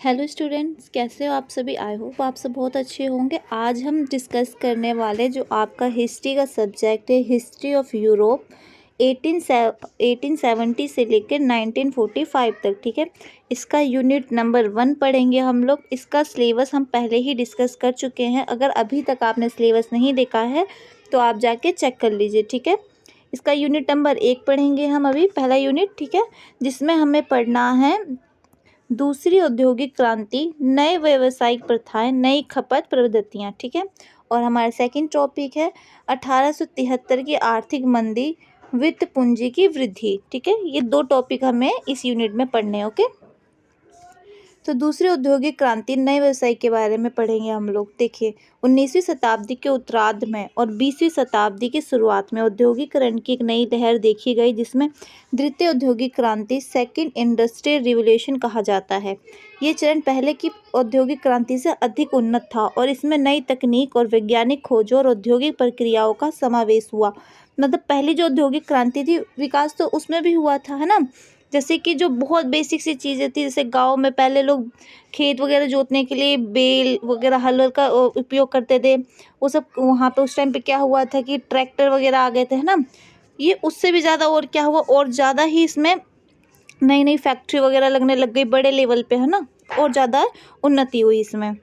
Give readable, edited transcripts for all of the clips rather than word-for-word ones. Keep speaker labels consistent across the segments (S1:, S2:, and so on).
S1: Hello students, कैसे हो आप सभी। आई होप आप सब बहुत अच्छे होंगे। आज हम डिस्कस करने वाले जो आपका हिस्ट्री का सब्जेक्ट है, हिस्ट्री ऑफ यूरोप 1870 से लेकर 1945 तक। ठीक है, इसका यूनिट नंबर 1 पढ़ेंगे हम लोग। इसका सिलेबस हम पहले ही डिस्कस कर चुके हैं। अगर अभी तक आपने सिलेबस नहीं देखा है तो आप जाके चेक कर लीजिए। ठीक है, इसका यूनिट नंबर 1 पढ़ेंगे हम अभी, पहला यूनिट। ठीक है, जिसमें हमें पढ़ना है दूसरी औद्योगिक क्रांति, नए व्यावसायिक प्रथाएं, नई खपत पद्धतियाँ। ठीक है, और हमारा सेकंड टॉपिक है 1873 की आर्थिक मंदी, वित्त पूंजी की वृद्धि। ठीक है, ये 2 टॉपिक हमें इस यूनिट में पढ़ने हैं। ओके, तो दूसरी औद्योगिक क्रांति, नए व्यवसाय के बारे में पढ़ेंगे हम लोग। देखिए, 19वीं शताब्दी के उत्तरार्ध में और 20वीं शताब्दी की शुरुआत में औद्योगिकरण की एक नई लहर देखी गई, जिसमें द्वितीय औद्योगिक क्रांति, सेकेंड इंडस्ट्रियल रिवोल्यूशन कहा जाता है। ये चरण पहले की औद्योगिक क्रांति से अधिक उन्नत था और इसमें नई तकनीक और वैज्ञानिक खोजों और औद्योगिक प्रक्रियाओं का समावेश हुआ। मतलब पहली जो औद्योगिक क्रांति थी, विकास तो उसमें भी हुआ था, है ना। जैसे कि जो बहुत बेसिक सी चीज़ें थी, जैसे गांव में पहले लोग खेत वगैरह जोतने के लिए बेल वगैरह, हल का उपयोग करते थे। वो सब वहाँ पे उस टाइम पे क्या हुआ था कि ट्रैक्टर वगैरह आ गए थे, है ना। ये उससे भी ज़्यादा और क्या हुआ, और ज़्यादा ही इसमें नई नई फैक्ट्री वगैरह लगने लग गई बड़े लेवल पे, है ना, और ज़्यादा उन्नति हुई इसमें।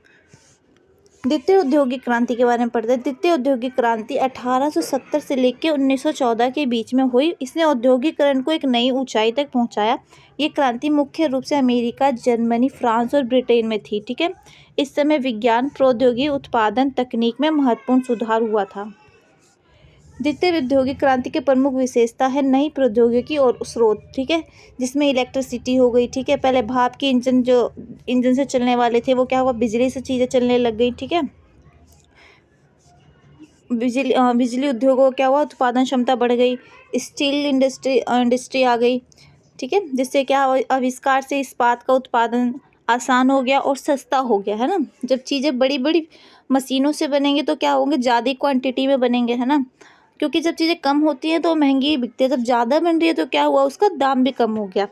S1: द्वितीय औद्योगिक क्रांति के बारे में पढ़ते हैं। द्वितीय औद्योगिक क्रांति 1870 से लेकर 1914 के बीच में हुई। इसने औद्योगिकरण को एक नई ऊंचाई तक पहुंचाया। ये क्रांति मुख्य रूप से अमेरिका, जर्मनी, फ्रांस और ब्रिटेन में थी। ठीक है, इस समय विज्ञान, प्रौद्योगिकी, उत्पादन तकनीक में महत्वपूर्ण सुधार हुआ था। द्वितीय औद्योगिक क्रांति के प्रमुख विशेषता है नई प्रौद्योगिकी और स्रोत। ठीक है, जिसमें इलेक्ट्रिसिटी हो गई। ठीक है, पहले भाप के इंजन, जो इंजन से चलने वाले थे, वो क्या हुआ, बिजली से चीज़ें चलने लग गई। ठीक है, बिजली उद्योगों क्या हुआ, उत्पादन क्षमता बढ़ गई। स्टील इंडस्ट्री आ गई। ठीक है, जिससे क्या हुआ, आविष्कार से इस्पात का उत्पादन आसान हो गया और सस्ता हो गया, है ना। जब चीज़ें बड़ी बड़ी मशीनों से बनेंगे तो क्या होंगे, ज़्यादा क्वांटिटी में बनेंगे, है ना। क्योंकि जब चीज़ें कम होती हैं तो महंगी बिकती है, जब ज़्यादा बन रही है तो क्या हुआ, उसका दाम भी कम हो गया।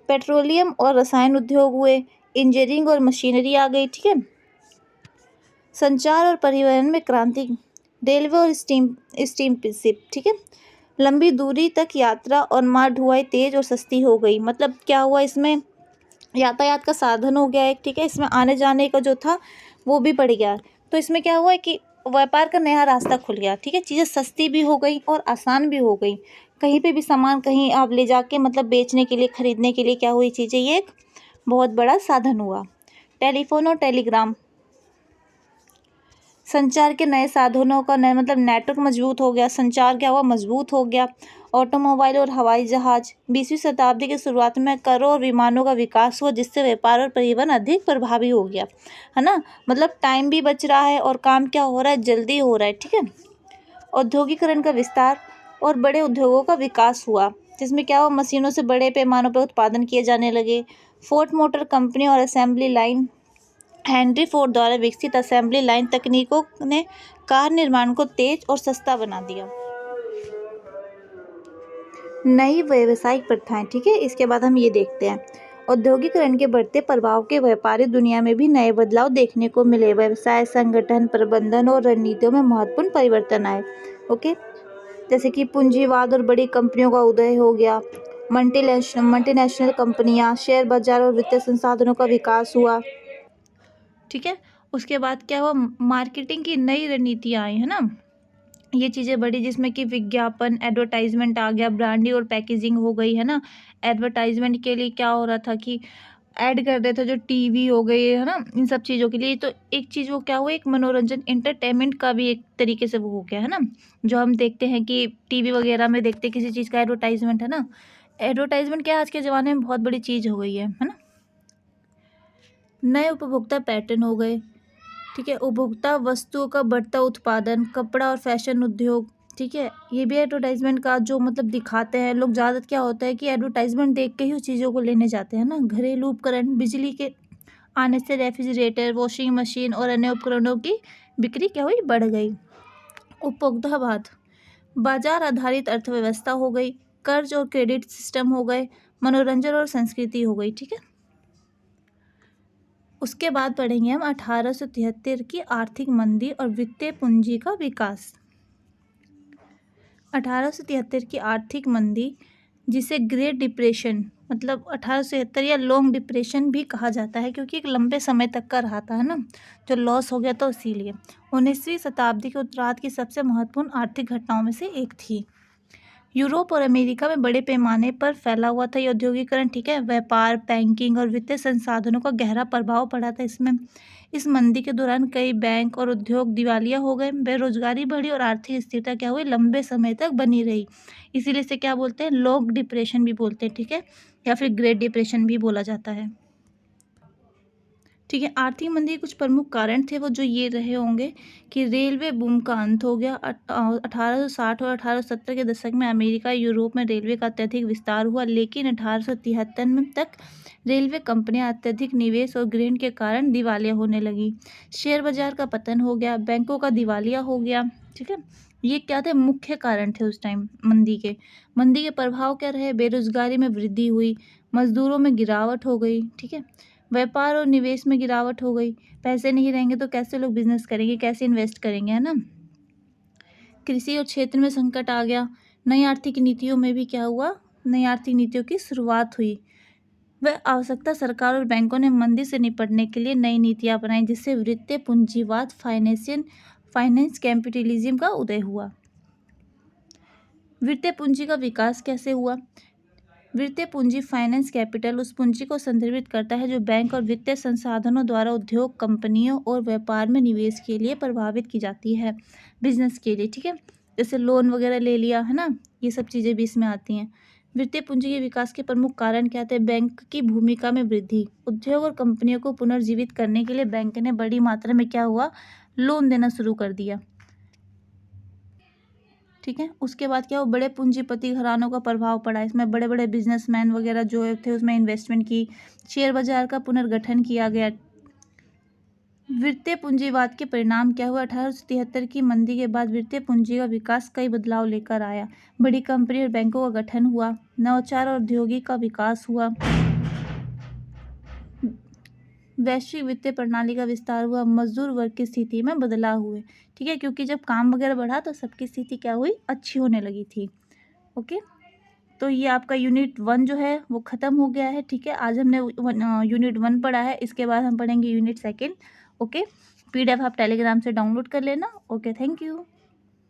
S1: पेट्रोलियम और रसायन उद्योग हुए, इंजीनियरिंग और मशीनरी आ गई। ठीक है, संचार और परिवहन में क्रांति, रेलवे और स्टीम शिप। ठीक है, लंबी दूरी तक यात्रा और माल ढुलाई तेज और सस्ती हो गई। मतलब क्या हुआ, इसमें यातायात का साधन हो गया एक। ठीक है, इसमें आने जाने का जो था वो भी बढ़ गया। तो इसमें क्या हुआ कि व्यापार का नया रास्ता खुल गया। ठीक है, चीज़ें सस्ती भी हो गई और आसान भी हो गई। कहीं पे भी सामान कहीं आप ले जाके मतलब बेचने के लिए, खरीदने के लिए क्या हुई चीज़ें, ये एक बहुत बड़ा साधन हुआ। टेलीफोन और टेलीग्राम, संचार के नए साधनों का नया मतलब नेटवर्क मजबूत हो गया। संचार क्या हुआ, मजबूत हो गया। ऑटोमोबाइल और हवाई जहाज, 20वीं शताब्दी की शुरुआत में कारों और विमानों का विकास हुआ, जिससे व्यापार और परिवहन अधिक प्रभावी हो गया, है ना। मतलब टाइम भी बच रहा है और काम क्या हो रहा है, जल्दी हो रहा है। ठीक है, औद्योगिकरण का विस्तार और बड़े उद्योगों का विकास हुआ, जिसमें क्या हुआ, मशीनों से बड़े पैमानों पर उत्पादन किए जाने लगे। फोर्ड मोटर कंपनी और असेंबली लाइन, हेनरी फोर्ड द्वारा विकसित असेंबली लाइन तकनीकों ने कार निर्माण को तेज और सस्ता बना दिया। नई व्यावसायिक प्रथाएं। ठीक है, इसके बाद हम ये देखते हैं, औद्योगिकरण के बढ़ते प्रभाव के व्यापारिक दुनिया में भी नए बदलाव देखने को मिले। व्यवसाय, संगठन, प्रबंधन और रणनीतियों में महत्वपूर्ण परिवर्तन आए। ओके, जैसे कि पूंजीवाद और बड़ी कंपनियों का उदय हो गया। मल्टीनेशनल कंपनियां, शेयर बाजार और वित्तीय संसाधनों का विकास हुआ। ठीक है, उसके बाद क्या हुआ, मार्केटिंग की नई रणनीतियाँ आई, है ना। ये चीज़ें बढ़ी, जिसमें कि विज्ञापन, एडवर्टाइजमेंट आ गया, ब्रांडिंग और पैकेजिंग हो गई, है ना। एडवर्टाइजमेंट के लिए क्या हो रहा था कि ऐड कर रहे थे, जो टीवी हो गई, है ना, इन सब चीज़ों के लिए। तो एक चीज़ वो क्या हुआ, एक मनोरंजन, इंटरटेनमेंट का भी एक तरीके से वो हो गया, है ना। जो हम देखते हैं कि टीवी वगैरह में देखते हैं किसी चीज़ का एडवर्टाइजमेंट, है ना। एडवर्टाइजमेंट क्या आज के ज़माने में बहुत बड़ी चीज़ हो गई है ना। नए उपभोक्ता पैटर्न हो गए। ठीक है, उपभोक्ता वस्तुओं का बढ़ता उत्पादन, कपड़ा और फैशन उद्योग। ठीक है, ये भी एडवर्टाइजमेंट का जो मतलब दिखाते हैं लोग। ज़्यादा क्या होता है कि एडवर्टाइजमेंट देख के ही उस चीज़ों को लेने जाते हैं ना। घरेलू उपकरण, बिजली के आने से रेफ्रिजरेटर, वॉशिंग मशीन और अन्य उपकरणों की बिक्री क्या हुई, बढ़ गई। उपभोक्तावाद, बाजार आधारित अर्थव्यवस्था हो गई। कर्ज और क्रेडिट सिस्टम हो गए। मनोरंजन और संस्कृति हो गई। ठीक है, उसके बाद पढ़ेंगे हम 1873 की आर्थिक मंदी और वित्तीय पूंजी का विकास। 1873 की आर्थिक मंदी, जिसे ग्रेट डिप्रेशन मतलब 1873 या लॉन्ग डिप्रेशन भी कहा जाता है, क्योंकि एक लंबे समय तक का रहा था, है ना, जो लॉस हो गया तो इसीलिए 19वीं शताब्दी के उत्तरार्ध की सबसे महत्वपूर्ण आर्थिक घटनाओं में से एक थी। यूरोप और अमेरिका में बड़े पैमाने पर फैला हुआ था ये औद्योगिकरण, ठीक है। व्यापार, बैंकिंग और वित्तीय संसाधनों का गहरा प्रभाव पड़ा था इसमें। इस मंदी के दौरान कई बैंक और उद्योग दिवालिया हो गए, बेरोजगारी बढ़ी और आर्थिक स्थिरता क्या हुई, लंबे समय तक बनी रही। इसीलिए इसे क्या बोलते हैं, लॉन्ग डिप्रेशन भी बोलते हैं, ठीक है, या फिर ग्रेट डिप्रेशन भी बोला जाता है, ठीक है। आर्थिक मंदी के कुछ प्रमुख कारण थे वो जो ये रहे होंगे कि रेलवे बूम का अंत हो गया। 1860 और 1870 के दशक में अमेरिका यूरोप में रेलवे का अत्यधिक विस्तार हुआ, लेकिन 1873 में तक रेलवे कंपनियां अत्यधिक निवेश और ग्रहण के कारण दिवालिया होने लगी। शेयर बाजार का पतन हो गया, बैंकों का दिवालिया हो गया, ठीक है। ये क्या थे, मुख्य कारण थे उस टाइम मंदी के। मंदी के प्रभाव क्या रहे, बेरोजगारी में वृद्धि हुई, मजदूरों में गिरावट हो गई, ठीक है। व्यापार और निवेश में गिरावट हो गई, पैसे नहीं रहेंगे तो कैसे लोग बिजनेस करेंगे, कैसे इन्वेस्ट करेंगे, है ना। कृषि और क्षेत्र में संकट आ गया। नई आर्थिक नीतियों में भी क्या हुआ, नई आर्थिक नीतियों की शुरुआत हुई। वह आवश्यकता सरकार और बैंकों ने मंदी से निपटने के लिए नई नीतियां अपनाई, जिससे वित्तीय पूंजीवाद फाइनेंस कैपिटलिज्म का उदय हुआ। वित्तीय पूंजी का विकास कैसे हुआ। वित्तीय पूंजी फाइनेंस कैपिटल उस पूंजी को संदर्भित करता है जो बैंक और वित्तीय संसाधनों द्वारा उद्योग, कंपनियों और व्यापार में निवेश के लिए प्रभावित की जाती है, बिजनेस के लिए, ठीक है। जैसे लोन वगैरह ले लिया, है ना, ये सब चीज़ें भी इसमें आती हैं। वित्तीय पूंजी के विकास के प्रमुख कारण क्या थे, बैंक की भूमिका में वृद्धि। उद्योग और कंपनियों को पुनर्जीवित करने के लिए बैंक ने बड़ी मात्रा में क्या हुआ, लोन देना शुरू कर दिया, ठीक है। उसके बाद क्या हो, बड़े पूंजीपति घरानों का प्रभाव पड़ा, इसमें बड़े बड़े बिजनेसमैन वगैरह जो थे उसमें इन्वेस्टमेंट की। शेयर बाजार का पुनर्गठन किया गया। वित्तीय पूंजीवाद के परिणाम क्या हुआ, 1873 की मंदी के बाद वित्तीय पूंजी का विकास कई बदलाव लेकर आया। बड़ी कंपनी और बैंकों का गठन हुआ, नवाचार और औद्योगिक का विकास हुआ, वैश्विक वित्तीय प्रणाली का विस्तार हुआ, मजदूर वर्ग की स्थिति में बदलाव हुए, ठीक है, क्योंकि जब काम वगैरह बढ़ा तो सबकी स्थिति क्या हुई, अच्छी होने लगी थी। ओके, तो ये आपका यूनिट 1 जो है वो ख़त्म हो गया है, ठीक है। आज हमने यूनिट 1 पढ़ा है, इसके बाद हम पढ़ेंगे यूनिट 2। ओके, PDF आप टेलीग्राम से डाउनलोड कर लेना। Okay, thank you.